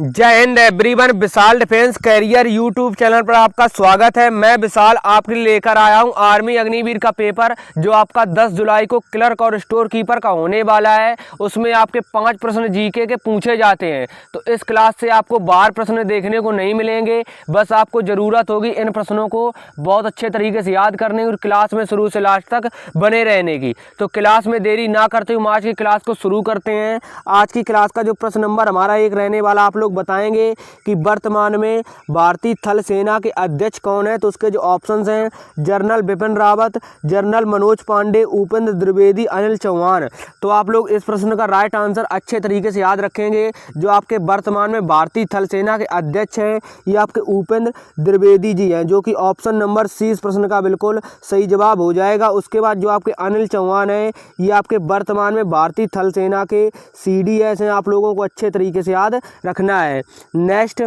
जय हिंद एवरीवन। विशाल defence career YouTube channel पर आपका स्वागत है। मैं विशाल आपके लिए लेकर आया हूं आर्मी अग्निवीर का पेपर जो आपका 10 जुलाई को क्लर्क और स्टोर कीपर का होने वाला है। उसमें आपके 5 प्रश्न जीके के पूछे जाते हैं। तो इस क्लास से आपको 12 प्रश्न देखने को नहीं मिलेंगे। बस आपको ज़रूरत होगी इन प्रश्नों को बहुत अच्छे तरीके से याद करने और क्लास में शुरू से लास्ट तक बने रहने की। तो क्लास में देरी ना करते हुए आज की क्लास को शुरू करते हैं। आज की क्लास का जो प्रश्न नंबर हमारा 1 रहने वाला, आप लोग बताएंगे कि वर्तमान में भारतीय थल सेना के अध्यक्ष कौन है। तो उसके जो ऑप्शंस हैं जनरल बिपिन रावत, जनरल मनोज पांडे, उपेंद्र द्विवेदी, अनिल चौहान। तो आप लोग इस प्रश्न का राइट आंसर अच्छे तरीके से याद रखेंगे। जो आपके वर्तमान में भारतीय थल सेना के अध्यक्ष हैं ये आपके उपेंद्र द्विवेदी जी हैं, जो कि ऑप्शन नंबर सी इस प्रश्न का बिल्कुल सही जवाब हो जाएगा। उसके बाद जो आपके अनिल चौहान हैं ये आपके वर्तमान में भारतीय थल सेना के CDS हैं। आप लोगों को अच्छे तरीके से याद रखना है। नेक्स्ट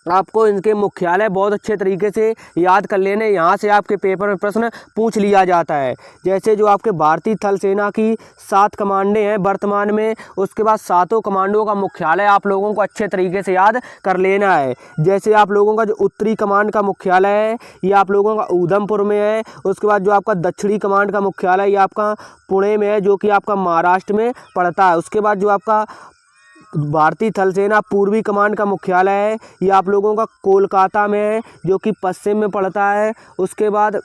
आपको इनके मुख्यालय बहुत अच्छे तरीके से याद कर लेने। यहाँ से आपके पेपर में प्रश्न पूछ लिया जाता है। जैसे जो आपके भारतीय थल सेना की 7 कमांडें हैं वर्तमान में, उसके बाद 7 कमांडों का मुख्यालय आप लोगों को अच्छे तरीके से याद कर लेना है। जैसे आप लोगों का जो उत्तरी कमांड का मुख्यालय है ये आप लोगों का उधमपुर में है। उसके बाद जो आपका दक्षिणी कमांड का मुख्यालय ये आपका पुणे में है, जो कि आपका महाराष्ट्र में पड़ता है। उसके बाद जो आपका भारतीय थल सेना पूर्वी कमांड का मुख्यालय है ये आप लोगों का कोलकाता में है, जो कि पश्चिम में पड़ता है। उसके बाद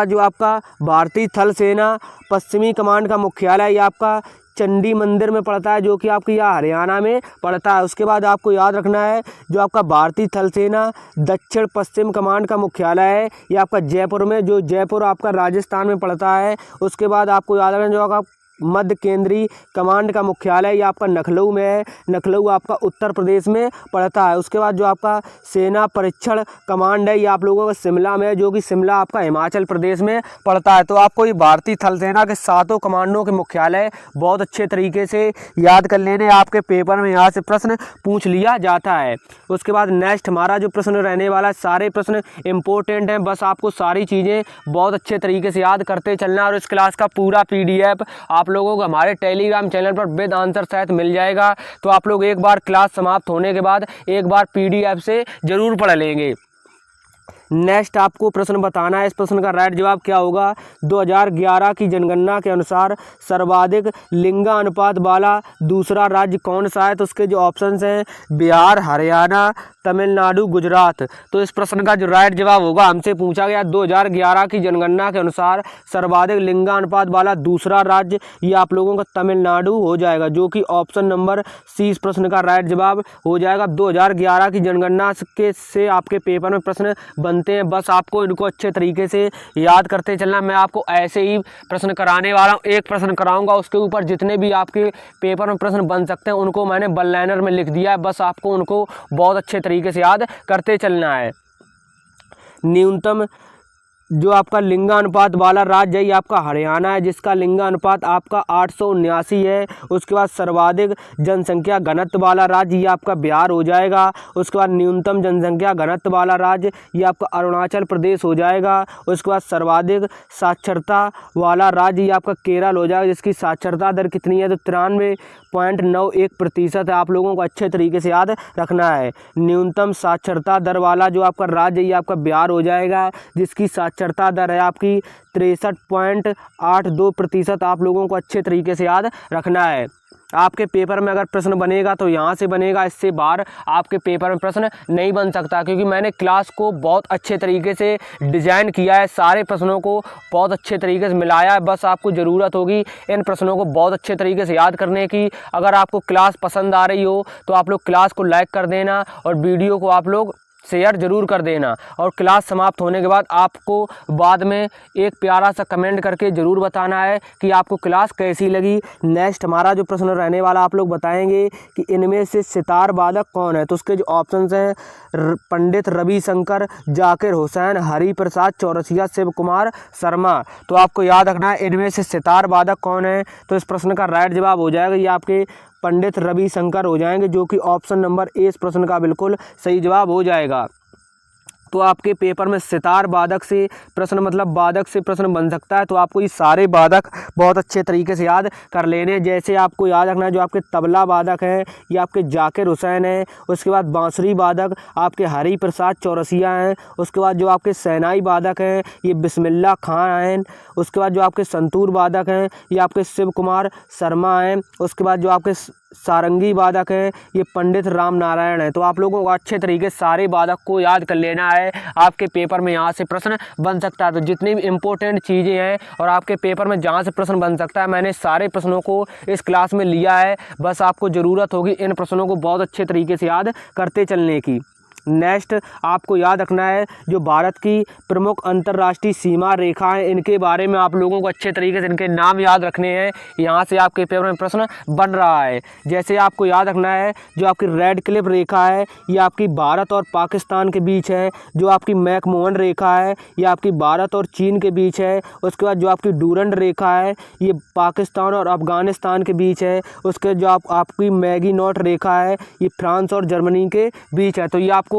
जो आपका भारतीय थल सेना पश्चिमी कमांड का मुख्यालय ये आपका चंडी मंदिर में पड़ता है, जो कि आपकी यहाँ हरियाणा में पड़ता है। उसके बाद आपको याद रखना है जो आपका भारतीय थल सेना दक्षिण पश्चिम कमांड का मुख्यालय है ये आपका जयपुर में, जो जयपुर आपका राजस्थान में पड़ता है। उसके बाद आपको याद रखना जो आपका मध्य केंद्रीय कमांड का मुख्यालय ये आपका लखनऊ में है, लखनऊ आपका उत्तर प्रदेश में पड़ता है। उसके बाद जो आपका सेना परीक्षण कमांड है ये आप लोगों का शिमला में है, जो कि शिमला आपका हिमाचल प्रदेश में पड़ता है। तो आपको ये भारतीय थल सेना के 7 कमांडों के मुख्यालय बहुत अच्छे तरीके से याद कर लेने। आपके पेपर में यहाँ से प्रश्न पूछ लिया जाता है। उसके बाद नेक्स्ट हमारा जो प्रश्न रहने वाला है, सारे प्रश्न इंपॉर्टेंट हैं, बस आपको सारी चीज़ें बहुत अच्छे तरीके से याद करते चलना। और इस क्लास का पूरा PDF आप लोगों को हमारे टेलीग्राम चैनल पर विद आंसर सहित मिल जाएगा। तो आप लोग एक बार क्लास समाप्त होने के बाद एक बार PDF से ज़रूर पढ़ लेंगे। नेक्स्ट आपको प्रश्न बताना है, इस प्रश्न का राइट जवाब क्या होगा। 2011 की जनगणना के अनुसार सर्वाधिक लिंगानुपात वाला दूसरा राज्य कौन सा है। तो उसके जो ऑप्शंस हैं बिहार, हरियाणा, तमिलनाडु, गुजरात। तो इस प्रश्न का जो राइट जवाब होगा, हमसे पूछा गया 2011 की जनगणना के अनुसार सर्वाधिक लिंगानुपात वाला दूसरा राज्य ये आप लोगों का तमिलनाडु हो जाएगा, जो कि ऑप्शन नंबर सी इस प्रश्न का राइट जवाब हो जाएगा। 2011 की जनगणना के से आपके पेपर में प्रश्न बनते हैं, बस आपको इनको अच्छे तरीके से याद करते चलना। मैं आपको ऐसे ही प्रश्न कराने वाला हूँ, एक प्रश्न कराऊंगा, उसके ऊपर जितने भी आपके पेपर में प्रश्न बन सकते हैं उनको मैंने वन लाइनर में लिख दिया है। बस आपको उनको बहुत अच्छे तरीके से याद करते चलना है। न्यूनतम जो आपका लिंगानुपात वाला राज्य है ये आपका हरियाणा है, जिसका लिंगानुपात आपका 879 है। उसके बाद सर्वाधिक जनसंख्या घनत्व वाला राज्य ये आपका बिहार हो जाएगा। उसके बाद न्यूनतम जनसंख्या घनत्व वाला राज्य ये आपका अरुणाचल प्रदेश हो जाएगा। उसके बाद सर्वाधिक साक्षरता वाला राज्य ये आपका केरल हो जाएगा, जिसकी साक्षरता दर कितनी है तो 93.91% है। आप लोगों को अच्छे तरीके से याद रखना है। न्यूनतम साक्षरता दर वाला जो आपका राज्य ये आपका बिहार हो जाएगा, जिसकी साक्षरता दर है आपकी 63.82%। आप लोगों को अच्छे तरीके से याद रखना है। आपके पेपर में अगर प्रश्न बनेगा तो यहाँ से बनेगा, इससे बाहर आपके पेपर में प्रश्न नहीं बन सकता, क्योंकि मैंने क्लास को बहुत अच्छे तरीके से डिज़ाइन किया है, सारे प्रश्नों को बहुत अच्छे तरीके से मिलाया है। बस आपको ज़रूरत होगी इन प्रश्नों को बहुत अच्छे तरीके से याद करने की। अगर आपको क्लास पसंद आ रही हो तो आप लोग क्लास को लाइक कर देना और वीडियो को आप लोग शेयर जरूर कर देना। और क्लास समाप्त होने के बाद आपको बाद में एक प्यारा सा कमेंट करके ज़रूर बताना है कि आपको क्लास कैसी लगी। नेक्स्ट हमारा जो प्रश्न रहने वाला, आप लोग बताएंगे कि इनमें से सितार वादक कौन है। तो उसके जो ऑप्शंस हैं पंडित रविशंकर, जाकिर हुसैन, हरि प्रसाद चौरसिया, शिव कुमार शर्मा। तो आपको याद रखना है इनमें से सितार वादक कौन है। तो इस प्रश्न का राइट जवाब हो जाएगा ये आपके पंडित रविशंकर हो जाएंगे, जो कि ऑप्शन नंबर ए इस प्रश्न का बिल्कुल सही जवाब हो जाएगा। तो आपके पेपर में सितार वादक से प्रश्न, मतलब वादक से प्रश्न बन सकता है। तो आपको ये सारे वादक बहुत अच्छे तरीके से याद कर लेने हैं। जैसे आपको याद रखना है जो आपके तबला वादक हैं ये आपके जाकिर हुसैन हैं। उसके बाद बांसुरी वादक आपके हरि प्रसाद चौरसिया हैं। उसके बाद जो आपके शहनाई वादक हैं ये बिस्मिल्लाह खां हैं। उसके बाद जो आपके संतूर वादक हैं ये आपके शिव कुमार शर्मा हैं। उसके बाद जो आपके सारंगी वादक हैं ये पंडित राम नारायण हैं। तो आप लोगों को अच्छे तरीके से सारे वादक को याद कर लेना है। आपके पेपर में यहाँ से प्रश्न बन सकता है। तो जितनी भी इम्पोर्टेंट चीज़ें हैं और आपके पेपर में जहाँ से प्रश्न बन सकता है, मैंने सारे प्रश्नों को इस क्लास में लिया है। बस आपको ज़रूरत होगी इन प्रश्नों को बहुत अच्छे तरीके से याद करते चलने की। नेक्स्ट आपको याद रखना है जो भारत की प्रमुख अंतर्राष्ट्रीय सीमा रेखाएं, इनके बारे में आप लोगों को अच्छे तरीके से इनके नाम याद रखने हैं। यहाँ से आपके पेपर में प्रश्न बन रहा है। जैसे आपको याद रखना है जो आपकी रेड क्लिफ रेखा है ये आपकी भारत और पाकिस्तान के बीच है। जो आपकी मैकमोहन रेखा है ये आपकी भारत और चीन के बीच है। उसके बाद जो आपकी डूरंड रेखा है ये पाकिस्तान और अफगानिस्तान के बीच है। उसके जो आपकी मैगी नॉट रेखा है ये फ्रांस और जर्मनी के बीच है। तो ये आपको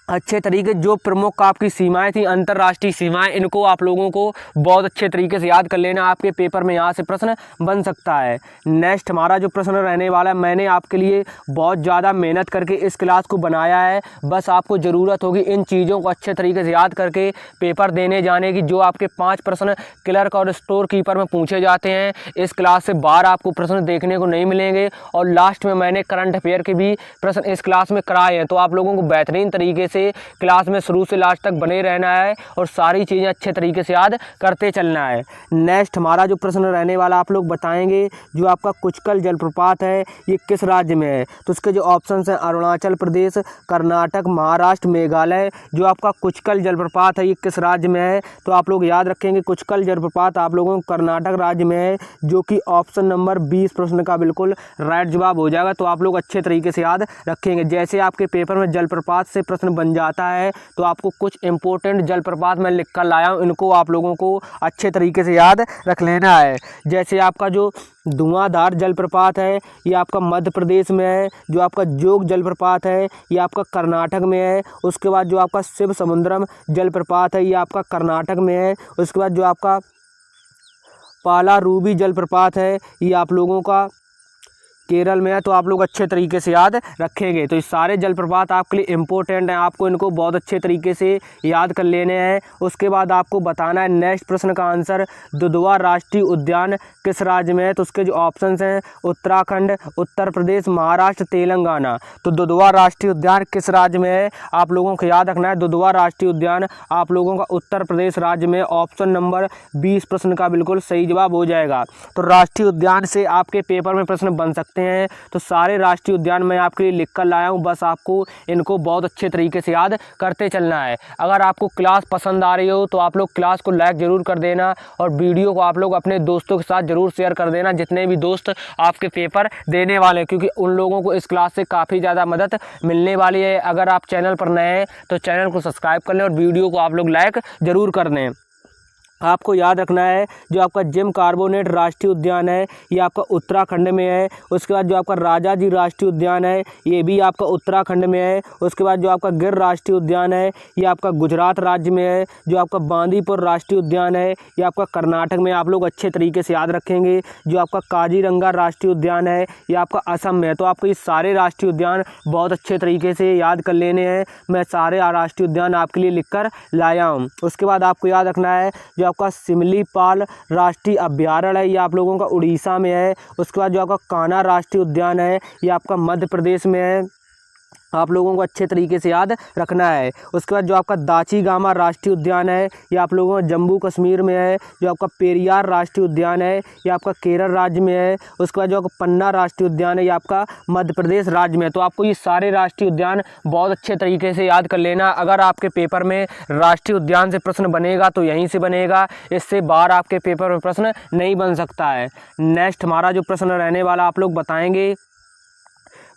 अच्छे तरीके जो प्रमुख आपकी सीमाएं थी, अंतर्राष्ट्रीय सीमाएं, इनको आप लोगों को बहुत अच्छे तरीके से याद कर लेना। आपके पेपर में यहाँ से प्रश्न बन सकता है। नेक्स्ट हमारा जो प्रश्न रहने वाला है, मैंने आपके लिए बहुत ज़्यादा मेहनत करके इस क्लास को बनाया है। बस आपको ज़रूरत होगी इन चीज़ों को अच्छे तरीके से याद करके पेपर देने जाने की। जो आपके 5 प्रश्न क्लर्क और स्टोर कीपर में पूछे जाते हैं, इस क्लास से बाहर आपको प्रश्न देखने को नहीं मिलेंगे। और लास्ट में मैंने करंट अफेयर के भी प्रश्न इस क्लास में कराए हैं। तो आप लोगों को बेहतरीन तरीके से क्लास में शुरू से लास्ट तक बने रहना है और सारी चीज़ें अच्छे तरीके से याद करते चलना है। नेक्स्ट हमारा जो प्रश्न रहने वाला आप लोग बताएंगे जो आपका कुचकल जलप्रपात है ये किस राज्य में है। तो उसके जो ऑप्शंस हैं अरुणाचल प्रदेश, कर्नाटक, महाराष्ट्र, मेघालय। जो आपका कुचकल जलप्रपात है ये किस राज्य में है। तो आप लोग याद रखेंगे कुचकल जलप्रपात आप लोगों को कर्नाटक राज्य में है, जो कि ऑप्शन नंबर 20 प्रश्न का बिल्कुल राइट जवाब हो जाएगा। तो आप लोग अच्छे तरीके से याद रखेंगे। जैसे आपके पेपर में जलप्रपात से प्रश्न बन जाता है तो आपको कुछ इंपॉर्टेंट जलप्रपात मैं लिख कर लाया हूँ, इनको आप लोगों को अच्छे तरीके से याद रख लेना है। जैसे आपका जो धुआंधार जलप्रपात है ये आपका मध्य प्रदेश में है। जो आपका जोग जलप्रपात है ये आपका कर्नाटक में है। उसके बाद जो आपका शिव समुद्रम जलप्रपात है ये आपका कर्नाटक में है। उसके बाद जो आपका पालारूबी जलप्रपात है ये आप लोगों का केरल में है। तो आप लोग अच्छे तरीके से याद रखेंगे। तो ये सारे जलप्रपात आपके लिए इम्पोर्टेंट हैं, आपको इनको बहुत अच्छे तरीके से याद कर लेने हैं। उसके बाद आपको बताना है नेक्स्ट प्रश्न का आंसर, दुधवा राष्ट्रीय उद्यान किस राज्य में है। तो उसके जो ऑप्शंस हैं उत्तराखंड, उत्तर प्रदेश, महाराष्ट्र, तेलंगाना। तो दुधवा राष्ट्रीय उद्यान किस राज्य में है आप लोगों को याद रखना है। दुधवा राष्ट्रीय उद्यान आप लोगों का उत्तर प्रदेश राज्य में, ऑप्शन नंबर 20 प्रश्न का बिल्कुल सही जवाब हो जाएगा। तो राष्ट्रीय उद्यान से आपके पेपर में प्रश्न बन सकते हैं। तो सारे राष्ट्रीय उद्यान मैं आपके लिए लिख कर लाया हूँ, बस आपको इनको बहुत अच्छे तरीके से याद करते चलना है। अगर आपको क्लास पसंद आ रही हो तो आप लोग क्लास को लाइक ज़रूर कर देना और वीडियो को आप लोग अपने दोस्तों के साथ ज़रूर शेयर कर देना, जितने भी दोस्त आपके पेपर देने वाले हैं, क्योंकि उन लोगों को इस क्लास से काफ़ी ज़्यादा मदद मिलने वाली है। अगर आप चैनल पर नए हैं तो चैनल को सब्सक्राइब कर लें और वीडियो को आप लोग लाइक ज़रूर कर दें। आपको याद रखना है जो आपका जिम कार्बोनेट राष्ट्रीय उद्यान है ये आपका उत्तराखंड में है। उसके बाद जो आपका राजा जी राष्ट्रीय उद्यान है ये भी आपका उत्तराखंड में है। उसके बाद जो आपका गिर राष्ट्रीय उद्यान है ये आपका गुजरात राज्य में है। जो आपका बांदीपुर राष्ट्रीय उद्यान है ये आपका कर्नाटक में। आप लोग अच्छे तरीके से याद रखेंगे। जो आपका काजीरंगा राष्ट्रीय उद्यान है ये आपका असम में है। तो आपको ये सारे राष्ट्रीय उद्यान बहुत अच्छे तरीके से याद कर लेने हैं। मैं सारे राष्ट्रीय उद्यान आपके लिए लिख कर लाया हूँ। उसके बाद आपको याद रखना है जो आपका सिमलीपाल राष्ट्रीय अभ्यारण्य है ये आप लोगों का उड़ीसा में है। उसके बाद जो आपका कान्हा राष्ट्रीय उद्यान है ये आपका मध्य प्रदेश में है। आप लोगों को अच्छे तरीके से याद रखना है। उसके बाद जो आपका दाचीगामा राष्ट्रीय उद्यान है ये आप लोगों का जम्मू कश्मीर में है। जो आपका पेरियार राष्ट्रीय उद्यान है ये आपका केरल राज्य में है। उसके बाद जो आपका पन्ना राष्ट्रीय उद्यान है ये आपका मध्य प्रदेश राज्य में है। तो आपको ये सारे राष्ट्रीय उद्यान बहुत अच्छे तरीके से याद कर लेना। अगर आपके पेपर में राष्ट्रीय उद्यान से प्रश्न बनेगा तो यहीं से बनेगा, इससे बाहर आपके पेपर में प्रश्न नहीं बन सकता है। नेक्स्ट हमारा जो प्रश्न रहने वाला आप लोग बताएंगे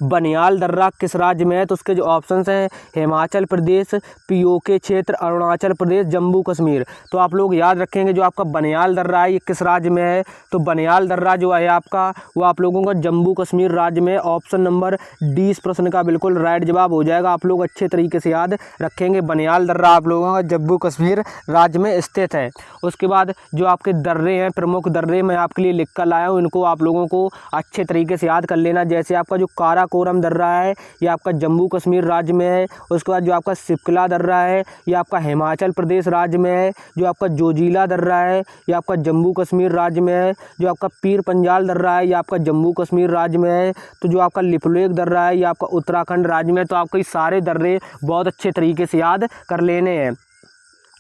बनियाल दर्रा किस राज्य में है? तो उसके जो ऑप्शंस हैं हिमाचल प्रदेश, पीओके क्षेत्र, अरुणाचल प्रदेश, जम्मू कश्मीर। तो आप लोग याद रखेंगे जो आपका बनियाल दर्रा है ये किस राज्य में है? तो बनियाल दर्रा जो है आपका वो आप लोगों का जम्मू कश्मीर राज्य में। ऑप्शन नंबर डी इस प्रश्न का बिल्कुल राइट जवाब हो जाएगा। आप लोग अच्छे तरीके से याद रखेंगे, बनियाल दर्रा आप लोगों का जम्मू कश्मीर राज्य में स्थित है। उसके बाद जो आपके दर्रे हैं, प्रमुख दर्रे मैं आपके लिए लिख कर लाया हूँ, इनको आप लोगों को अच्छे तरीके से याद कर लेना। जैसे आपका जो काराकोरम दर्रा है ये आपका जम्मू कश्मीर राज्य में है। उसके बाद जो आपका सिपकला दर्रा है ये आपका हिमाचल प्रदेश राज्य में है। जो आपका जोजिला दर्रा है ये आपका जम्मू कश्मीर राज्य में है। जो आपका पीर पंजाल दर्रा है ये आपका जम्मू कश्मीर राज्य में है। तो जो आपका लिपुलेख दर्रा है ये आपका उत्तराखंड राज्य में। तो आपको ये सारे दर्रे बहुत अच्छे तरीके से याद कर लेने हैं।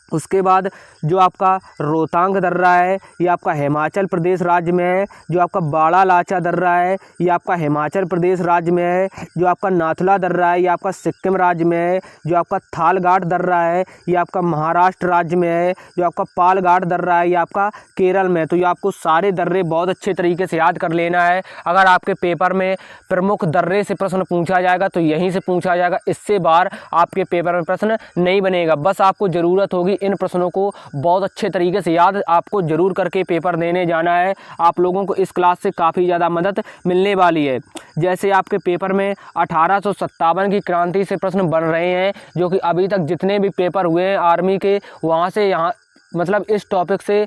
उसके बाद जो आपका रोहतांग दर्रा है ये आपका हिमाचल प्रदेश राज्य में है। जो आपका बाड़ा लाचा दर्रा है ये आपका हिमाचल प्रदेश राज्य में है। जो आपका नाथुला दर्रा है ये आपका सिक्किम राज्य में है। जो आपका थालघाट दर्रा है ये आपका महाराष्ट्र राज्य में है। जो आपका पालघाट दर्रा है ये आपका केरल में। तो ये आपको सारे दर्रे बहुत अच्छे तरीके से याद कर लेना है। अगर आपके पेपर में प्रमुख दर्रे से प्रश्न पूछा जाएगा तो यहीं से पूछा जाएगा, इससे बाहर आपके पेपर में प्रश्न नहीं बनेगा। बस आपको ज़रूरत होगी इन प्रश्नों को बहुत अच्छे तरीके से याद आपको जरूर करके पेपर देने जाना है। आप लोगों को इस क्लास से काफ़ी ज़्यादा मदद मिलने वाली है। जैसे आपके पेपर में 1857 की क्रांति से प्रश्न बन रहे हैं, जो कि अभी तक जितने भी पेपर हुए हैं आर्मी के वहाँ से यहाँ मतलब इस टॉपिक से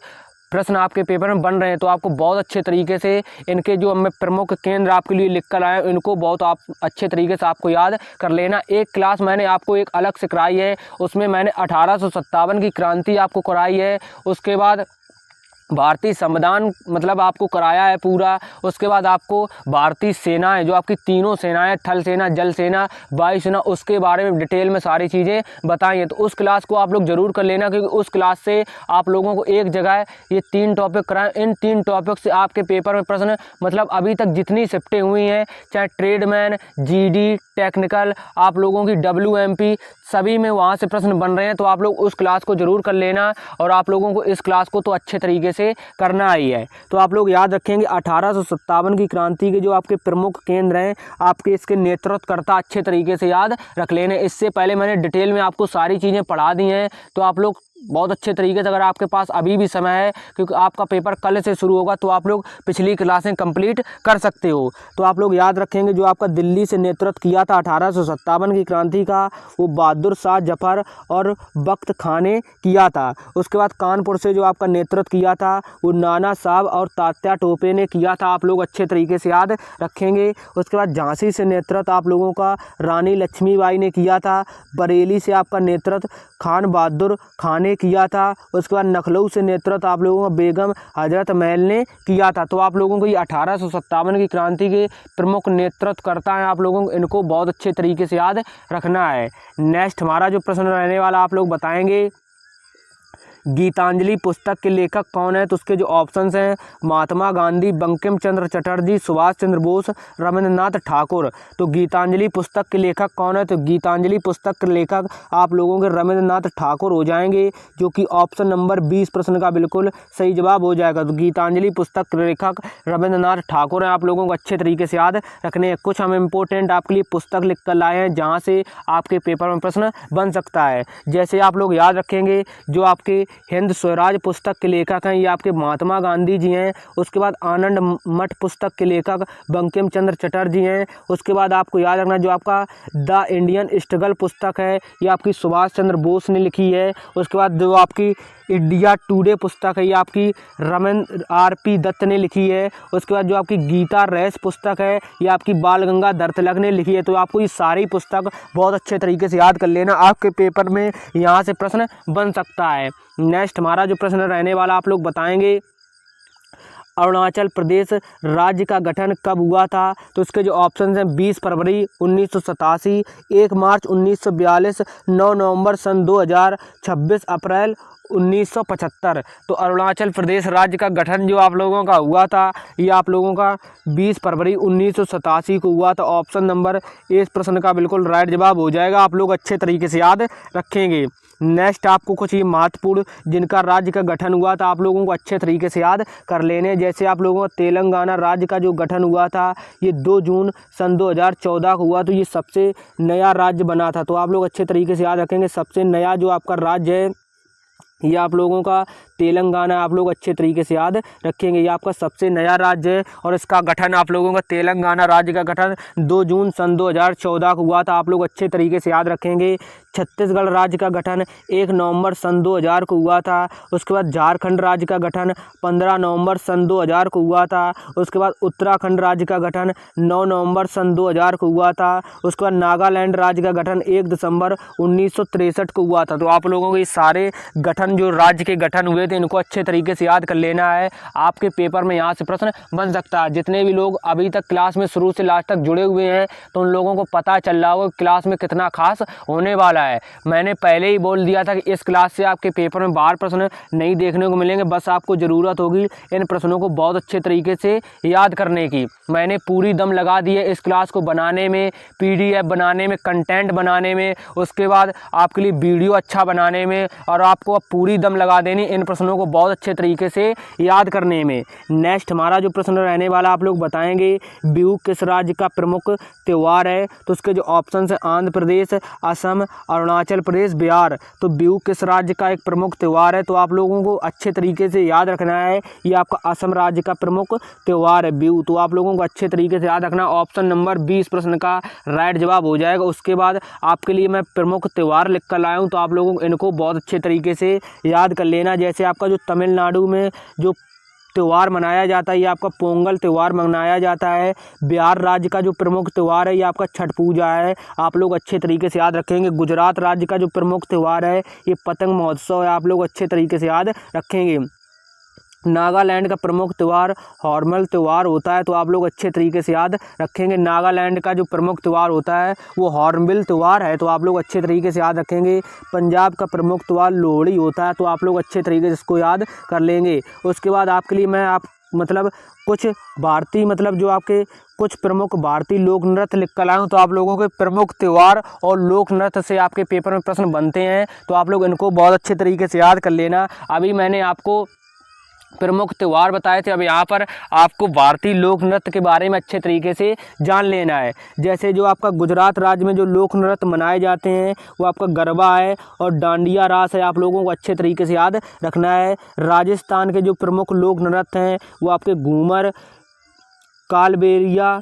प्रश्न आपके पेपर में बन रहे हैं। तो आपको बहुत अच्छे तरीके से इनके जो मैं प्रमुख केंद्र आपके लिए लिख कर आया हूँ इनको बहुत आप अच्छे तरीके से आपको याद कर लेना। एक क्लास मैंने आपको एक अलग से कराई है, उसमें मैंने 1857 की क्रांति आपको कराई है। उसके बाद भारतीय संविधान मतलब आपको कराया है पूरा। उसके बाद आपको भारतीय सेनाएं जो आपकी तीनों सेनाएं, थल सेना, जल सेना, वायु सेना, उसके बारे में डिटेल में सारी चीज़ें बताई हैं। तो उस क्लास को आप लोग ज़रूर कर लेना, क्योंकि उस क्लास से आप लोगों को एक जगह ये 3 टॉपिक कराएं। इन 3 टॉपिक से आपके पेपर में प्रश्न मतलब अभी तक जितनी शिफ्टें हुई हैं, चाहे ट्रेडमैन, जीडी, टेक्निकल, आप लोगों की WMP, सभी में वहाँ से प्रश्न बन रहे हैं। तो आप लोग उस क्लास को ज़रूर कर लेना और आप लोगों को इस क्लास को तो अच्छे तरीके से करना ही है। तो आप लोग याद रखेंगे 1857 की क्रांति के जो आपके प्रमुख केंद्र हैं, आपके इसके नेतृत्वकर्ता अच्छे तरीके से याद रख लेने। इससे पहले मैंने डिटेल में आपको सारी चीज़ें पढ़ा दी हैं। तो आप लोग बहुत अच्छे तरीके से, अगर आपके पास अभी भी समय है क्योंकि आपका पेपर कल से शुरू होगा, तो आप लोग पिछली क्लासें कंप्लीट कर सकते हो। तो आप लोग याद रखेंगे जो आपका दिल्ली से नेतृत्व किया था 1857 की क्रांति का, वो बहादुर शाह जफर और बख्त खान ने किया था। उसके बाद कानपुर से जो आपका नेतृत्व किया था वो नाना साहब और तात्या टोपे ने किया था। आप लोग अच्छे तरीके से याद रखेंगे। उसके बाद झांसी से नेतृत्व आप लोगों का रानी लक्ष्मीबाई ने किया था। बरेली से आपका नेतृत्व खान बहादुर खान ने किया था। उसके बाद लखनऊ से नेतृत्व आप लोगों का बेगम हजरत महल ने किया था। तो आप लोगों को ये 1857 की क्रांति के प्रमुख नेतृत्वकर्ता हैं, आप लोगों को इनको बहुत अच्छे तरीके से याद रखना है। नेक्स्ट हमारा जो प्रश्न रहने वाला आप लोग बताएंगे, गीतांजलि पुस्तक के लेखक कौन है? तो उसके जो ऑप्शंस हैं महात्मा गांधी, बंकिम चंद्र चटर्जी, सुभाष चंद्र बोस, रविंद्रनाथ ठाकुर। तो गीतांजलि पुस्तक के लेखक कौन है? तो गीतांजलि पुस्तक के लेखक आप लोगों के रविंद्रनाथ ठाकुर हो जाएंगे, जो कि ऑप्शन नंबर 20 प्रश्न का बिल्कुल सही जवाब हो जाएगा। तो गीतांजलि पुस्तक के लेखक रविंद्रनाथ ठाकुर हैं। आप लोगों को अच्छे तरीके से याद रखने हैं। कुछ हम इम्पोर्टेंट आपके लिए पुस्तक लिख कर लाए हैं जहाँ से आपके पेपर में प्रश्न बन सकता है। जैसे आप लोग याद रखेंगे जो आपके हिंद स्वराज पुस्तक के लेखक हैं ये आपके महात्मा गांधी जी हैं। उसके बाद आनंद मठ पुस्तक के लेखक बंकिम चंद्र चटर्जी हैं। उसके बाद आपको याद रखना जो आपका द इंडियन स्ट्रगल पुस्तक है ये आपकी सुभाष चंद्र बोस ने लिखी है। उसके बाद जो आपकी इंडिया टुडे पुस्तक है ये आपकी रमेंद्र RP दत्त ने लिखी है। उसके बाद जो आपकी गीता रेस पुस्तक है ये आपकी बाल गंगाधर तिलक ने लिखी है। तो आपको ये सारी पुस्तक बहुत अच्छे तरीके से याद कर लेना, आपके पेपर में यहाँ से प्रश्न बन सकता है। नेक्स्ट हमारा जो प्रश्न रहने वाला आप लोग बताएंगे, अरुणाचल प्रदेश राज्य का गठन कब हुआ था? तो इसके जो ऑप्शन हैं 20 फरवरी 1987, 1 मार्च 1942, 9 नवंबर सन 2000, 26 अप्रैल 1975। तो अरुणाचल प्रदेश राज्य का गठन जो आप लोगों का हुआ था, ये आप लोगों का 20 फरवरी 1987 को हुआ था। ऑप्शन नंबर इस प्रश्न का बिल्कुल राइट जवाब हो जाएगा। आप लोग अच्छे तरीके से याद रखेंगे। नेक्स्ट आपको कुछ ये महत्वपूर्ण जिनका राज्य का गठन हुआ था आप लोगों को अच्छे तरीके से याद कर लेने। जैसे आप लोगों का तेलंगाना राज्य का जो गठन हुआ था ये 2 जून सन 2014 को हुआ। तो ये सबसे नया राज्य बना था। तो आप लोग अच्छे तरीके से याद रखेंगे। सबसे नया जो आपका राज्य है ये आप लोगों का तेलंगाना, आप लोग अच्छे तरीके से याद रखेंगे। ये आपका सबसे नया राज्य है और इसका गठन आप लोगों का तेलंगाना राज्य का गठन 2 जून सन 2014 को हुआ था। आप लोग अच्छे तरीके से याद रखेंगे। छत्तीसगढ़ राज्य का गठन 1 नवंबर सन 2000 को हुआ था। उसके बाद झारखंड राज्य का गठन 15 नवंबर सन 2000 को हुआ था। उसके बाद उत्तराखंड राज्य का गठन 9 नवंबर सन 2000 को हुआ था। उसके बाद नागालैंड राज्य का गठन 1 दिसंबर 1963 को हुआ था। तो आप लोगों को ये सारे गठन जो राज्य के गठन हुए थे इनको अच्छे तरीके से याद कर लेना है। आपके पेपर में यहाँ से प्रश्न बन सकता है। जितने भी लोग अभी तक क्लास में शुरू से लास्ट तक जुड़े हुए हैं तो उन लोगों को पता चल रहा होगा क्लास में कितना खास होने वाला है। मैंने पहले ही बोल दिया था कि इस क्लास से आपके पेपर में बाहर प्रश्न नहीं देखने को मिलेंगे। बस आपको ज़रूरत होगी इन प्रश्नों को बहुत अच्छे तरीके से याद करने की। मैंने पूरी दम लगा दी है इस क्लास को बनाने में, PDF बनाने में, कंटेंट बनाने में, उसके बाद आपके लिए वीडियो अच्छा बनाने में, और आपको अब पूरी दम लगा देनी इन प्रश्नों को बहुत अच्छे तरीके से याद करने में। नेक्स्ट हमारा जो प्रश्न रहने वाला आप लोग बताएंगे बिहू किस राज्य का प्रमुख त्यौहार है। तो उसके जो ऑप्शन है आंध्र प्रदेश, असम, अरुणाचल प्रदेश, बिहार। तो बिहू किस राज्य का एक प्रमुख त्यौहार है। तो आप लोगों को अच्छे तरीके से याद रखना है ये आपका असम राज्य का प्रमुख त्यौहार है बिहू। तो आप लोगों को अच्छे तरीके से याद रखना। ऑप्शन नंबर 20 प्रश्न का राइट जवाब हो जाएगा। उसके बाद आपके लिए मैं प्रमुख त्यौहार लिख कर लाया हूँ तो आप लोगों को इनको बहुत अच्छे तरीके से याद कर लेना। जैसे आपका जो तमिलनाडु में जो त्यौहार मनाया जाता है ये आपका पोंगल त्यौहार मनाया जाता है। बिहार राज्य का जो प्रमुख त्यौहार है ये आपका छठ पूजा है। आप लोग अच्छे तरीके से याद रखेंगे। गुजरात राज्य का जो प्रमुख त्यौहार है ये पतंग महोत्सव है। आप लोग अच्छे तरीके से याद रखेंगे। नागालैंड का प्रमुख त्यौहार हॉर्नबिल त्यौहार होता है। तो आप लोग अच्छे तरीके से याद रखेंगे। नागालैंड का जो प्रमुख त्यौहार होता है वो हॉर्नबिल त्यौहार है। तो आप लोग अच्छे तरीके से याद रखेंगे। पंजाब का प्रमुख त्यौहार लोहड़ी होता है। तो आप लोग अच्छे तरीके से इसको याद कर लेंगे। उसके बाद आपके लिए मैं कुछ भारतीय जो आपके कुछ प्रमुख भारतीय लोक नृत्य लिख कर लाऊँ। तो आप लोगों के प्रमुख त्यौहार और लोक नृत्य से आपके पेपर में प्रश्न बनते हैं। तो आप लोग इनको बहुत अच्छे तरीके से याद कर लेना। अभी मैंने आपको प्रमुख त्यौहार बताए थे। अब यहाँ पर आपको भारतीय लोक नृत्य के बारे में अच्छे तरीके से जान लेना है। जैसे जो आपका गुजरात राज्य में जो लोक नृत्य मनाए जाते हैं वो आपका गरबा है और डांडिया रास है। आप लोगों को अच्छे तरीके से याद रखना है। राजस्थान के जो प्रमुख लोक नृत्य हैं वो आपके घूमर, कालबेलिया,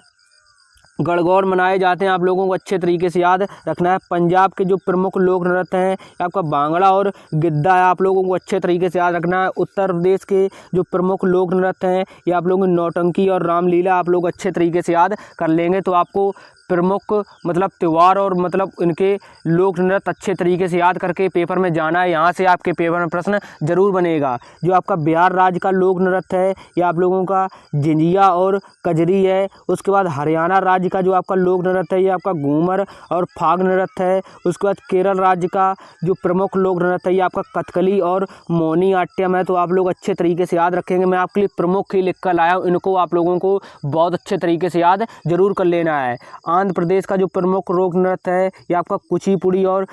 गणगौर मनाए जाते हैं। आप लोगों को अच्छे तरीके से याद रखना है। पंजाब के जो प्रमुख लोक नृत्य हैं आपका भांगड़ा और गिद्धा है। आप लोगों को अच्छे तरीके से याद रखना है। उत्तर प्रदेश के जो प्रमुख लोक नृत्य हैं ये आप लोगों की नौटंकी और रामलीला आप लोग अच्छे तरीके से याद कर लेंगे। तो आपको प्रमुख त्यौहार और इनके लोक नृत्य अच्छे तरीके से याद करके पेपर में जाना है। यहाँ से आपके पेपर में प्रश्न जरूर बनेगा। जो आपका बिहार राज्य का लोक नृत्य है ये आप लोगों का झिंझिया और कजरी है। उसके बाद हरियाणा राज्य का जो आपका लोक नृत्य है ये आपका घूमर और फाग नृत्य है। उसके बाद केरल राज्य का जो प्रमुख लोक नृत्य है ये आपका कथकली और मोहिनीअट्टम है। तो आप लोग अच्छे तरीके से याद रखेंगे। मैं आपके लिए प्रमुख ही लिख कर लाया हूँ। इनको आप लोगों को बहुत अच्छे तरीके से याद जरूर कर लेना है। आंध्र प्रदेश का जो प्रमुख लोक नृत्य है ये आपका कुचिपुड़ी और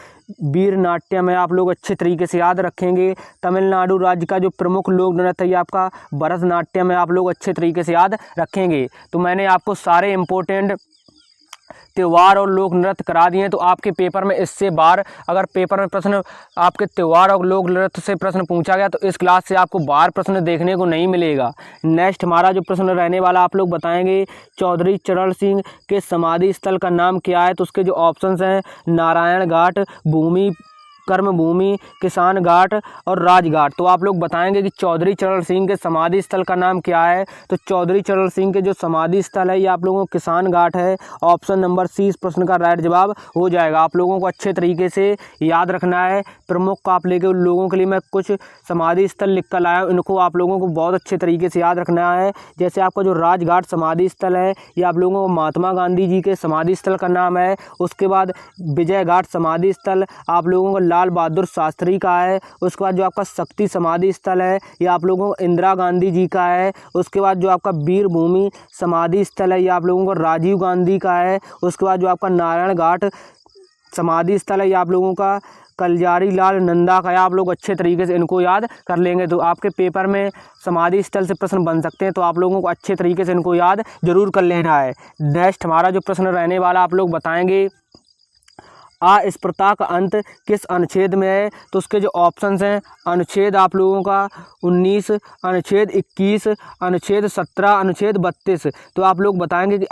वीर नाट्यम है। आप लोग अच्छे तरीके से याद रखेंगे। तमिलनाडु राज्य का जो प्रमुख लोक नृत्य है ये आपका भरतनाट्यम है। आप लोग अच्छे तरीके से याद रखेंगे। तो मैंने आपको सारे इम्पोर्टेंट त्यौहार और लोक नृत्य करा दिए हैं। तो आपके पेपर में इससे बाहर अगर पेपर में प्रश्न आपके त्यौहार और लोक नृत्य से प्रश्न पूछा गया तो इस क्लास से आपको बाहर प्रश्न देखने को नहीं मिलेगा। नेक्स्ट हमारा जो प्रश्न रहने वाला आप लोग बताएंगे चौधरी चरण सिंह के समाधि स्थल का नाम क्या है। तो उसके जो ऑप्शंस हैं नारायण घाट, भूमि कर्म भूमि, किसान घाट और राजघाट। तो आप लोग बताएंगे कि चौधरी चरण सिंह के समाधि स्थल का नाम क्या है। तो चौधरी चरण सिंह के जो समाधि स्थल है ये आप लोगों को किसान घाट है। ऑप्शन नंबर सी इस प्रश्न का राइट जवाब हो जाएगा। आप लोगों को अच्छे तरीके से याद रखना है। प्रमुख आप लेके उन लोगों के लिए मैं कुछ समाधि स्थल लिख कर लाया हूँ। इनको आप लोगों को बहुत अच्छे तरीके से याद रखना है। जैसे आपका जो राजघाट समाधि स्थल है ये आप लोगों को महात्मा गांधी जी के समाधि स्थल का नाम है। उसके बाद विजय घाट समाधि स्थल आप लोगों को लाल बहादुर शास्त्री का है। उसके बाद जो आपका शक्ति समाधि स्थल है ये आप लोगों को इंदिरा गांधी जी का है। उसके बाद जो आपका वीर भूमि समाधि स्थल है ये आप लोगों को राजीव गांधी का है। उसके बाद जो आपका नारायण घाट समाधि स्थल है ये आप लोगों का कलजारी लाल नंदा का है। आप लोग अच्छे तरीके से इनको याद कर लेंगे तो आपके पेपर में समाधि स्थल से प्रश्न बन सकते हैं, तो आप लोगों को अच्छे तरीके से इनको याद जरूर कर लेना है। नेक्स्ट हमारा जो प्रश्न रहने वाला आप लोग बताएंगे, अस्पृश्यता का अंत किस अनुच्छेद में है? तो उसके जो ऑप्शंस हैं, अनुच्छेद आप लोगों का 19, अनुच्छेद 21, अनुच्छेद 17, अनुच्छेद 32। तो आप लोग बताएंगे कि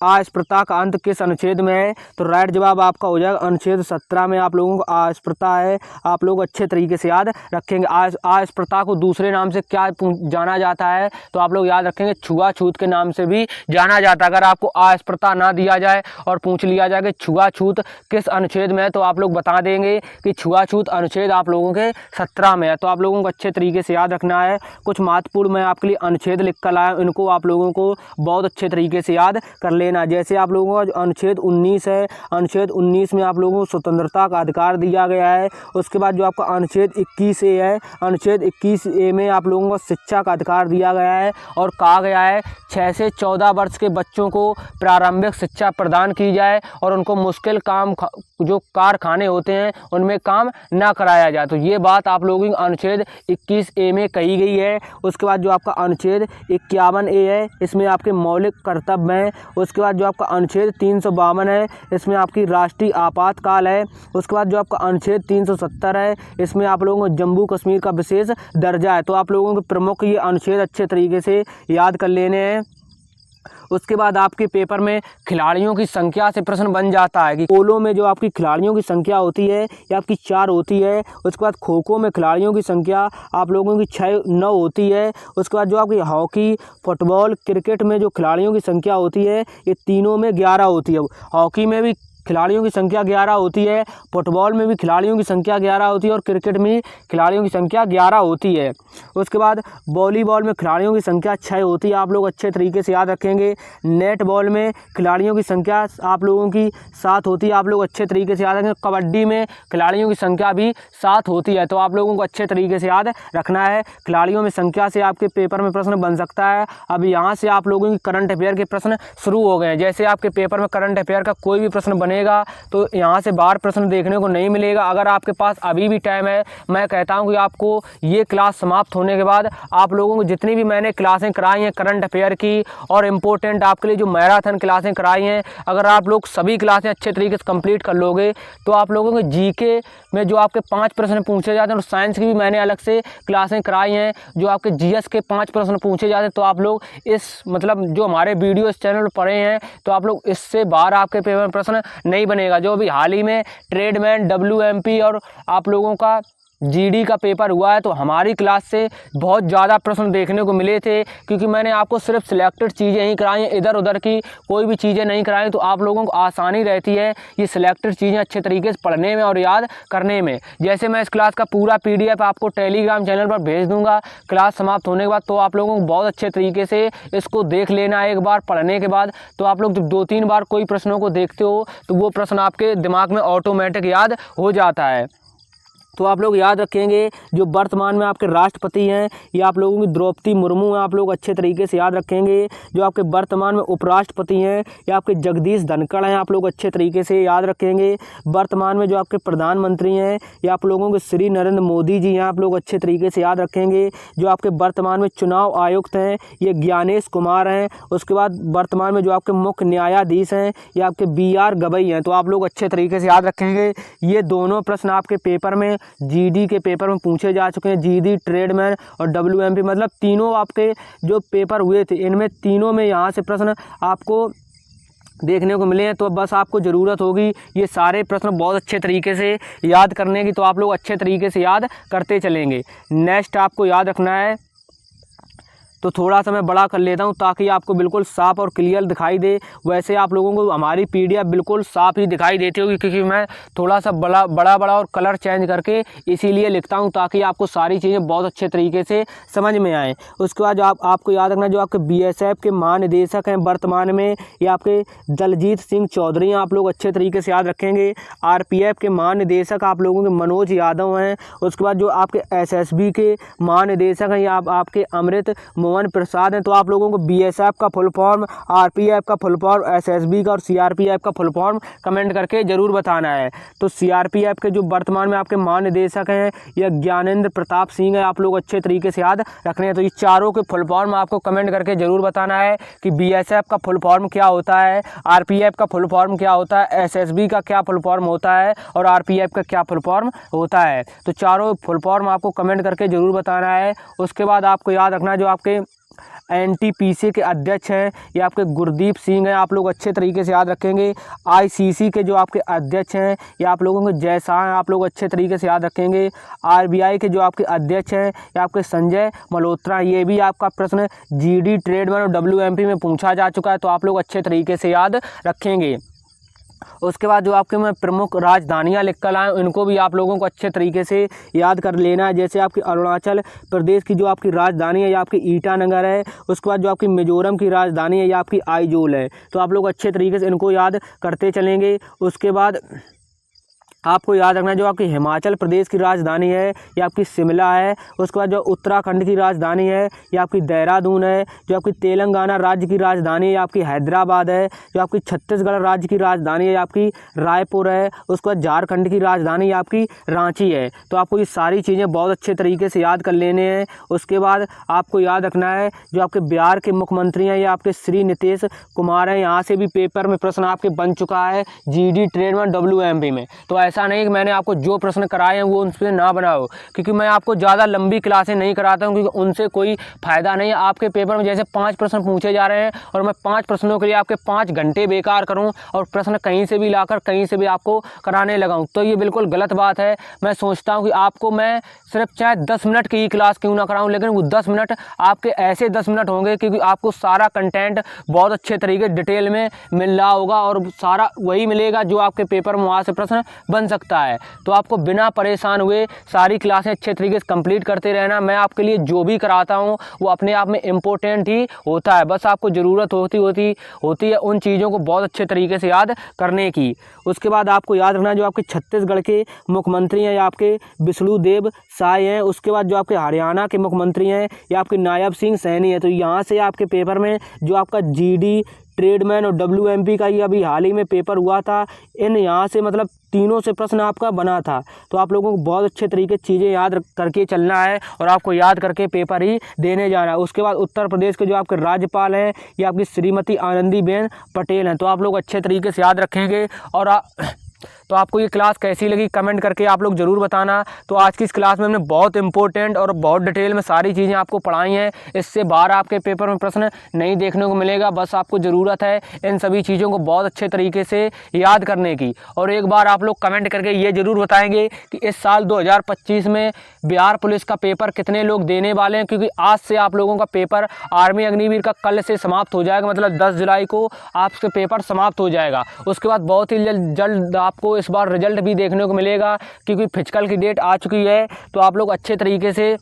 अस्पृश्यता का अंत किस अनुच्छेद में है? तो राइट जवाब आपका हो जाएगा अनुच्छेद 17 में आप लोगों को अस्पृश्यता है। आप लोग अच्छे तरीके से याद रखेंगे। अस्पृश्यता को दूसरे नाम से क्या जाना जाता है? तो आप लोग याद रखेंगे छुआछूत के नाम से भी जाना जाता है। अगर आपको अस्पृश्यता ना दिया जाए और पूछ लिया जाए कि छुआछूत किस अनुच्छेद में है, तो आप लोग बता देंगे कि छुआछूत अनुच्छेद आप लोगों के 17 में है। तो आप लोगों को अच्छे तरीके से याद रखना है। कुछ महत्वपूर्ण मैं आपके लिए अनुच्छेद लिख कर लाया, इनको आप लोगों को बहुत अच्छे तरीके से याद कर लेना। जैसे आप लोगों का जो अनुच्छेद 19 है, अनुच्छेद 19 में आप लोगों को स्वतंत्रता का अधिकार दिया गया है। उसके बाद जो आपका अनुच्छेद 21A है, अनुच्छेद 21A में आप लोगों को शिक्षा का अधिकार दिया गया है और कहा गया है 6 से 14 वर्ष के बच्चों को प्रारंभिक शिक्षा प्रदान की जाए और उनको मुश्किल काम जो कारखाने होते हैं उनमें काम ना कराया जाए। तो ये बात आप लोगों की अनुच्छेद 21A में कही गई है। उसके बाद जो आपका अनुच्छेद 51A है, इसमें आपके मौलिक कर्तव्य हैं। उसके बाद जो आपका अनुच्छेद 352 है, इसमें आपकी राष्ट्रीय आपातकाल है। उसके बाद जो आपका अनुच्छेद 370 है, इसमें आप लोगों को जम्मू कश्मीर का विशेष दर्जा है। तो आप लोगों के प्रमुख ये अनुच्छेद अच्छे तरीके से याद कर लेने हैं। उसके बाद आपके पेपर में खिलाड़ियों की संख्या से प्रश्न बन जाता है कि पोलो में जो आपकी खिलाड़ियों की संख्या होती है ये आपकी 4 होती है। उसके बाद खो खो में खिलाड़ियों की संख्या आप लोगों की 9 होती है। उसके बाद जो आपकी हॉकी, फुटबॉल, क्रिकेट में जो खिलाड़ियों की संख्या होती है ये तीनों में 11 होती है। हॉकी में भी खिलाड़ियों की संख्या 11 होती है, फुटबॉल में भी खिलाड़ियों की संख्या 11 होती है और क्रिकेट में खिलाड़ियों की संख्या 11 होती है। उसके बाद वॉलीबॉल में खिलाड़ियों की संख्या 6 होती है। आप लोग अच्छे तरीके से याद रखेंगे। नेट बॉल में खिलाड़ियों की संख्या आप लोगों की 7 होती है। आप लोग अच्छे तरीके से याद रखेंगे। कबड्डी में खिलाड़ियों की संख्या भी 7 होती है। तो आप लोगों को अच्छे तरीके से याद रखना है। खिलाड़ियों में संख्या से आपके पेपर में प्रश्न बन सकता है। अब यहाँ से आप लोगों की करंट अफेयर के प्रश्न शुरू हो गए हैं। जैसे आपके पेपर में करंट अफेयर का कोई भी प्रश्न बनेगा तो यहाँ से बाहर प्रश्न देखने को नहीं मिलेगा। अगर आपके पास अभी भी टाइम है, मैं कहता हूँ कि आपको ये क्लास समाप्त होने के बाद आप लोगों को जितनी भी मैंने क्लासें कराई हैं करंट अफेयर की और इम्पोर्टेंट आपके लिए जो मैराथन क्लासें कराई हैं, अगर आप लोग सभी क्लासें अच्छे तरीके से कंप्लीट कर लोगे तो आप लोगों के जीके में जो आपके 5 प्रश्न पूछे जाते हैं और साइंस की भी मैंने अलग से क्लासें कराई हैं जो आपके जीएस के 5 प्रश्न पूछे जाते हैं। तो आप लोग इस मतलब जो हमारे वीडियो इस चैनल पर पढ़े हैं तो आप लोग इससे बाहर आपके पेपर में प्रश्न नहीं बनेगा। जो अभी हाल ही में ट्रेडमैन, WMP और आप लोगों का GD का पेपर हुआ है तो हमारी क्लास से बहुत ज़्यादा प्रश्न देखने को मिले थे, क्योंकि मैंने आपको सिर्फ सिलेक्टेड चीज़ें ही कराई हैं, इधर उधर की कोई भी चीज़ें नहीं कराई। तो आप लोगों को आसानी रहती है ये सिलेक्टेड चीज़ें अच्छे तरीके से पढ़ने में और याद करने में। जैसे मैं इस क्लास का पूरा PDF आपको टेलीग्राम चैनल पर भेज दूँगा क्लास समाप्त होने के बाद, तो आप लोगों को बहुत अच्छे तरीके से इसको देख लेना है एक बार पढ़ने के बाद। तो आप लोग जब 2-3 बार कोई प्रश्नों को देखते हो तो वो प्रश्न आपके दिमाग में ऑटोमेटिक याद हो जाता है। तो आप लोग याद रखेंगे जो वर्तमान में आपके राष्ट्रपति हैं ये आप लोगों की द्रौपदी मुर्मू हैं। आप लोग अच्छे तरीके से याद रखेंगे। जो आपके वर्तमान में उपराष्ट्रपति हैं ये आपके जगदीश धनखड़ हैं। आप लोग अच्छे तरीके से याद रखेंगे। वर्तमान में जो आपके प्रधानमंत्री हैं ये आप लोगों के श्री नरेंद्र मोदी जी हैं। आप लोग अच्छे तरीके से याद रखेंगे। जो आपके वर्तमान में चुनाव आयुक्त हैं ये ज्ञानेश कुमार हैं। उसके बाद वर्तमान में जो आपके मुख्य न्यायाधीश हैं ये आपके BR गवई हैं। तो आप लोग अच्छे तरीके से याद रखेंगे। ये दोनों प्रश्न आपके पेपर में GD के पेपर में पूछे जा चुके हैं। GD, ट्रेडमैन और WMP मतलब तीनों आपके जो पेपर हुए थे इनमें तीनों में यहाँ से प्रश्न आपको देखने को मिले हैं। तो बस आपको ज़रूरत होगी ये सारे प्रश्न बहुत अच्छे तरीके से याद करने की। तो आप लोग अच्छे तरीके से याद करते चलेंगे। नेक्स्ट आपको याद रखना है तो थोड़ा सा मैं बड़ा कर लेता हूं ताकि आपको बिल्कुल साफ और क्लियर दिखाई दे। वैसे आप लोगों को हमारी पीडीएफ बिल्कुल साफ ही दिखाई देती होगी, क्योंकि मैं थोड़ा सा बड़ा और कलर चेंज करके इसीलिए लिखता हूं ताकि आपको सारी चीज़ें बहुत अच्छे तरीके से समझ में आए। उसके बाद जो आपको याद रखना, जो आपके बीएसएफ के महानिदेशक हैं वर्तमान में, ये आपके दलजीत सिंह चौधरी, आप लोग अच्छे तरीके से याद रखेंगे। आरपीएफ के महानिदेशक आप लोगों के मनोज यादव हैं। उसके बाद जो आपके एसएसबी के महानिदेशक हैं, ये आपके अमृत मोहन प्रसाद हैं। तो आप लोगों को बीएसएफ का फुल फॉर्म, आरपीएफ का फुल फॉर्म, एसएसबी का और सीआरपीएफ का फुल फॉर्म कमेंट करके जरूर बताना है। तो सीआरपीएफ के जो वर्तमान में आपके महानिदेशक हैं, यह ज्ञानेंद्र प्रताप सिंह है। आप लोग अच्छे तरीके से याद रखने हैं। तो ये चारों के फुल फॉर्म आपको कमेंट करके जरूर बताना है कि बीएसएफ का फुल फॉर्म क्या होता है, आरपीएफ का फुल फॉर्म क्या होता है, एसएसबी का क्या फुल फॉर्म होता है और आरपीएफ का क्या फुल फॉर्म होता है। तो चारों फुल फॉर्म आपको कमेंट करके जरूर बताना है। उसके बाद आपको याद रखना, जो आपके एनटीपीसी के अध्यक्ष हैं, ये आपके गुरदीप सिंह हैं। आप लोग अच्छे तरीके से याद रखेंगे। आईसीसी के जो आपके अध्यक्ष हैं, ये आप लोगों के जय शाह हैं। आप लोग अच्छे तरीके से याद रखेंगे। आरबीआई के जो आपके अध्यक्ष हैं, ये आपके संजय मल्होत्रा। ये भी आपका प्रश्न जीडी ट्रेडमैन और डब्ल्यूएमपी में पूछा जा चुका है, तो आप लोग अच्छे तरीके से याद रखेंगे। उसके बाद जो आपके मैं प्रमुख राजधानियां लिख कर आए, इनको भी आप लोगों को अच्छे तरीके से याद कर लेना है। जैसे आपकी अरुणाचल प्रदेश की जो आपकी राजधानी है, ये आपकी ईटानगर है। उसके बाद जो आपकी मिजोरम की राजधानी है, ये आपकी आइजोल है। तो आप लोग अच्छे तरीके से इनको याद करते चलेंगे। उसके बाद आपको याद रखना, जो आपकी हिमाचल प्रदेश की राजधानी है, ये आपकी शिमला है। उसके बाद जो उत्तराखंड की राजधानी है, ये आपकी देहरादून है। जो आपकी तेलंगाना राज्य की राजधानी है, आपकी हैदराबाद है। जो आपकी छत्तीसगढ़ राज्य की राजधानी है, आपकी रायपुर है। उसके बाद झारखंड की राजधानी आपकी रांची है। तो आपको ये सारी चीज़ें बहुत अच्छे तरीके से याद कर लेने हैं। उसके बाद आपको याद रखना है, जो आपके बिहार के मुख्यमंत्री हैं, ये आपके श्री नीतीश कुमार हैं। यहाँ से भी पेपर में प्रश्न आपके बन चुका है जीडी ट्रेडमैन डब्ल्यूएमपी में। तो ऐसा नहीं कि मैंने आपको जो प्रश्न कराए हैं वो उनसे ना बनाओ, क्योंकि मैं आपको ज़्यादा लंबी क्लासें नहीं कराता हूं, क्योंकि उनसे कोई फ़ायदा नहीं है। आपके पेपर में जैसे 5 प्रश्न पूछे जा रहे हैं और मैं 5 प्रश्नों के लिए आपके 5 घंटे बेकार करूं और प्रश्न कहीं से भी लाकर कहीं से भी आपको कराने लगाऊं, तो ये बिल्कुल गलत बात है। मैं सोचता हूँ कि आपको मैं सिर्फ चाहे 10 मिनट की ही क्लास क्यों ना कराऊँ, लेकिन वो 10 मिनट आपके ऐसे 10 मिनट होंगे क्योंकि आपको सारा कंटेंट बहुत अच्छे तरीके डिटेल में मिल रहा होगा और सारा वही मिलेगा जो आपके पेपर में वहाँ से प्रश्न बन सकता है। तो आपको बिना परेशान हुए सारी क्लासें अच्छे तरीके से कंप्लीट करते रहना। मैं आपके लिए जो भी कराता हूँ वो अपने आप में इम्पोर्टेंट ही होता है। बस आपको ज़रूरत होती है उन चीज़ों को बहुत अच्छे तरीके से याद करने की। उसके बाद आपको याद रखना, जो आपके छत्तीसगढ़ के मुख्यमंत्री हैं, आपके विष्णुदेव साय हैं। उसके बाद जो आपके हरियाणा के मुख्यमंत्री हैं, ये आपके नायब सिंह सैनी हैं। तो यहाँ से आपके पेपर में जो आपका जीडी ट्रेडमैन और डब्ल्यूएमपी का ये अभी हाल ही में पेपर हुआ था, इन यहाँ से मतलब तीनों से प्रश्न आपका बना था। तो आप लोगों को बहुत अच्छे तरीके से चीज़ें याद करके चलना है और आपको याद करके पेपर ही देने जाना है। उसके बाद उत्तर प्रदेश के जो आपके राज्यपाल हैं, ये आपकी श्रीमती आनंदीबेन पटेल हैं। तो आप लोग अच्छे तरीके से याद रखेंगे। और तो आपको ये क्लास कैसी लगी कमेंट करके आप लोग ज़रूर बताना। तो आज की इस क्लास में हमने बहुत इंपॉर्टेंट और बहुत डिटेल में सारी चीज़ें आपको पढ़ाई हैं। इससे बाहर आपके पेपर में प्रश्न नहीं देखने को मिलेगा। बस आपको ज़रूरत है इन सभी चीज़ों को बहुत अच्छे तरीके से याद करने की। और एक बार आप लोग कमेंट करके ये ज़रूर बताएंगे कि इस साल 2025 में बिहार पुलिस का पेपर कितने लोग देने वाले हैं, क्योंकि आज से आप लोगों का पेपर आर्मी अग्निवीर का कल से समाप्त हो जाएगा। मतलब 10 जुलाई को आपके पेपर समाप्त हो जाएगा। उसके बाद बहुत ही जल्द आपको इस बार रिजल्ट भी देखने को मिलेगा, क्योंकि फिजिकल की डेट आ चुकी है। तो आप लोग अच्छे तरीके से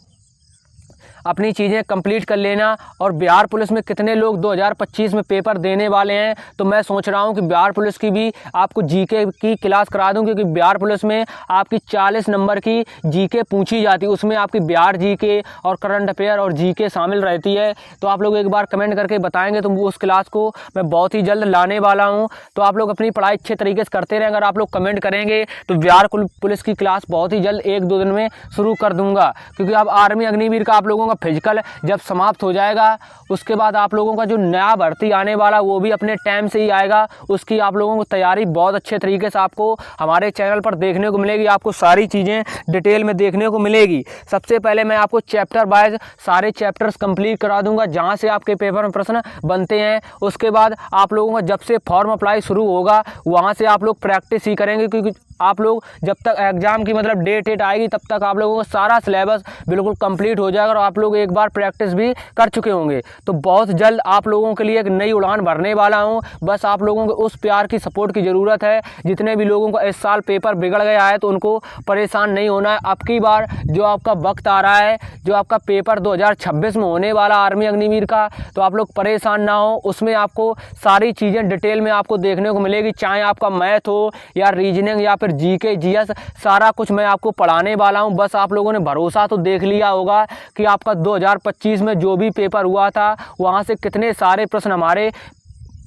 अपनी चीज़ें कंप्लीट कर लेना। और बिहार पुलिस में कितने लोग 2025 में पेपर देने वाले हैं, तो मैं सोच रहा हूं कि बिहार पुलिस की भी आपको जीके की क्लास करा दूं, क्योंकि बिहार पुलिस में आपकी 40 नंबर की जीके पूछी जाती है। उसमें आपकी बिहार जीके और करंट अफेयर और जीके शामिल रहती है। तो आप लोग एक बार कमेंट करके बताएंगे तो उस क्लास को मैं बहुत ही जल्द लाने वाला हूँ। तो आप लोग अपनी पढ़ाई अच्छे तरीके से करते रहें। अगर आप लोग कमेंट करेंगे तो बिहार पुलिस की क्लास बहुत ही जल्द 1-2 दिन में शुरू कर दूंगा, क्योंकि अब आर्मी अग्निवीर का आप लोगों का फिजिकल जब समाप्त हो जाएगा, उसके बाद आप लोगों का जो नया भर्ती आने वाला वो भी अपने टाइम से ही आएगा। उसकी आप लोगों को तैयारी बहुत अच्छे तरीके से आपको हमारे चैनल पर देखने को मिलेगी। आपको सारी चीज़ें डिटेल में देखने को मिलेगी। सबसे पहले मैं आपको चैप्टर वाइज सारे चैप्टर्स कंप्लीट करा दूंगा जहां से आपके पेपर में प्रश्न बनते हैं। उसके बाद आप लोगों का जब से फॉर्म अप्लाई शुरू होगा वहां से आप लोग प्रैक्टिस ही करेंगे, क्योंकि आप लोग जब तक एग्ज़ाम की मतलब डेट आएगी तब तक आप लोगों का सारा सिलेबस बिल्कुल कंप्लीट हो जाएगा और आप लोग एक बार प्रैक्टिस भी कर चुके होंगे। तो बहुत जल्द आप लोगों के लिए एक नई उड़ान भरने वाला हूँ। बस आप लोगों को उस प्यार की सपोर्ट की ज़रूरत है। जितने भी लोगों का इस साल पेपर बिगड़ गया है तो उनको परेशान नहीं होना है। अब की बार जो आपका वक्त आ रहा है, जो आपका पेपर 2026 में होने वाला आर्मी अग्निवीर का, तो आप लोग परेशान ना हो। उसमें आपको सारी चीज़ें डिटेल में आपको देखने को मिलेगी, चाहे आपका मैथ हो या रीजनिंग या फिर जीके जीएस, सारा कुछ मैं आपको पढ़ाने वाला हूं। बस आप लोगों ने भरोसा तो देख लिया होगा कि आपका 2025 में जो भी पेपर हुआ था वहां से कितने सारे प्रश्न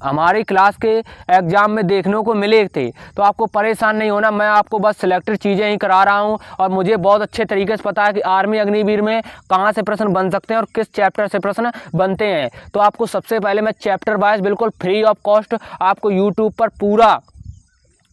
हमारी क्लास के एग्ज़ाम में देखने को मिले थे। तो आपको परेशान नहीं होना, मैं आपको बस सिलेक्टेड चीज़ें ही करा रहा हूं और मुझे बहुत अच्छे तरीके से पता है कि आर्मी अग्निवीर में कहां से प्रश्न बन सकते हैं और किस चैप्टर से प्रश्न बनते हैं। तो आपको सबसे पहले मैं चैप्टर वाइज बिल्कुल फ्री ऑफ कॉस्ट आपको यूट्यूब पर पूरा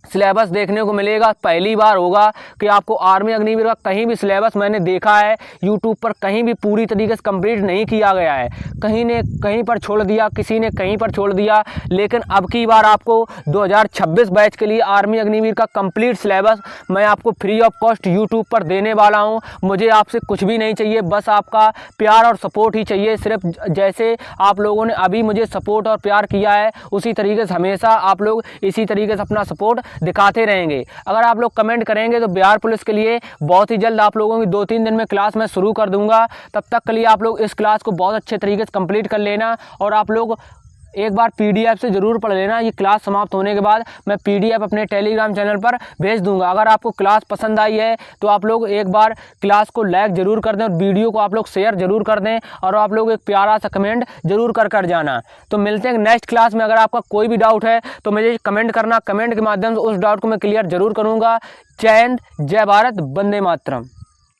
सिलेबस देखने को मिलेगा। पहली बार होगा कि आपको आर्मी अग्निवीर का कहीं भी सिलेबस मैंने देखा है यूट्यूब पर कहीं भी पूरी तरीके से कंप्लीट नहीं किया गया है। कहीं ने कहीं पर छोड़ दिया, किसी ने कहीं पर छोड़ दिया, लेकिन अब की बार आपको 2026 बैच के लिए आर्मी अग्निवीर का कंप्लीट सिलेबस मैं आपको फ्री ऑफ कॉस्ट यूट्यूब पर देने वाला हूं। मुझे आपसे कुछ भी नहीं चाहिए, बस आपका प्यार और सपोर्ट ही चाहिए। सिर्फ जैसे आप लोगों ने अभी मुझे सपोर्ट और प्यार किया है उसी तरीके से हमेशा आप लोग इसी तरीके से अपना सपोर्ट दिखाते रहेंगे। अगर आप लोग कमेंट करेंगे तो बिहार पुलिस के लिए बहुत ही जल्द आप लोगों की 2-3 दिन में क्लास मैं शुरू कर दूंगा। तब तक के लिए आप लोग इस क्लास को बहुत अच्छे तरीके से कंप्लीट कर लेना और आप लोग एक बार पीडीएफ से ज़रूर पढ़ लेना। ये क्लास समाप्त होने के बाद मैं पीडीएफ अपने टेलीग्राम चैनल पर भेज दूंगा। अगर आपको क्लास पसंद आई है तो आप लोग एक बार क्लास को लाइक ज़रूर कर दें और वीडियो को आप लोग शेयर ज़रूर कर दें और आप लोग एक प्यारा सा कमेंट ज़रूर कर जाना। तो मिलते हैं नेक्स्ट क्लास में। अगर आपका कोई भी डाउट है तो मुझे कमेंट करना, कमेंट के माध्यम से उस डाउट को मैं क्लियर ज़रूर करूँगा। जय हिंद, जय भारत, वंदे मातरम।